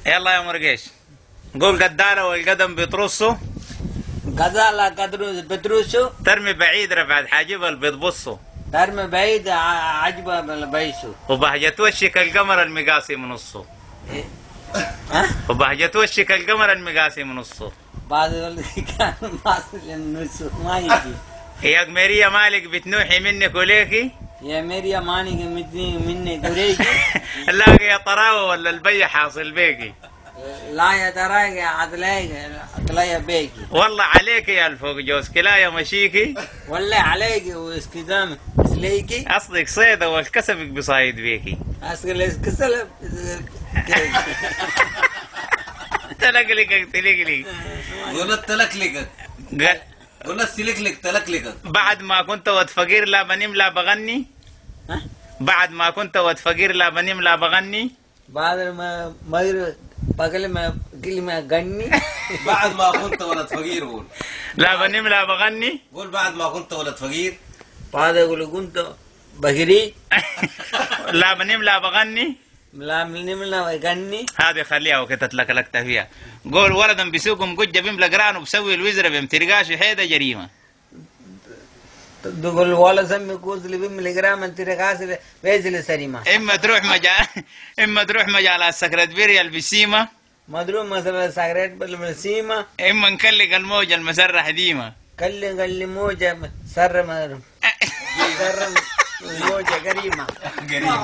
يلا يا مرقيش قول قدالة والقدم بيترصوا. قدالة قدر بتروسو. ترمي بعيد رفعت حاجبها اللي بتبصوا. ترمي بعيد عجبة بالبيسو. وبهجة وشك القمر المقاسي من نصه. ها؟ وبهجة وشك القمر المقاسي من نصه. بعد كان باصل النص ما يجي. يا قمرية مالك بتنوحي منك وليكي؟ يا ميريا ماني مني قريجي. لا يا طراوة ولا البي حاصل بيكي. لا يا دراجة عدلايا بيكي. والله عليك يا الفوق جوز كلايا مشيكي. ولا عليك واسكدام سليكي. أصلك صيدة والكسبك بصايد بيكي. أصل اسكسلب. تلقلك قلت تلكلك. قلت سلكلك تلكلك. بعد ما كنت ود فقير لا بنم لا بغني. بعد ما كنت ود فقير لا بنم لا بغني. بعد ما بقول ما كلمة غني. بعد ما كنت ولد فقير قول. لا بنم لا بغني. قول بعد ما كنت ولد فقير. بعد أقول كنت بغري. لا بنم لا بغني. لا بنم لا بغني. هذه خليها وكتت لك لكتة فيها. قول ولدا بيسوقهم قجة بيملى قران وبسوي الوزرة بيمترقاش حيدة جريمة. تقول ولا سمي كوز اللي بيملي جرام انت رقاص بيزل سريمة. اما تروح مجال السكرت بيريا البسيمة. مدروم مثلا سكرت بالمسيمة. اما نكلق الموجة المسرح ديمة. كلي موجة سر موجة قريمة. قريب.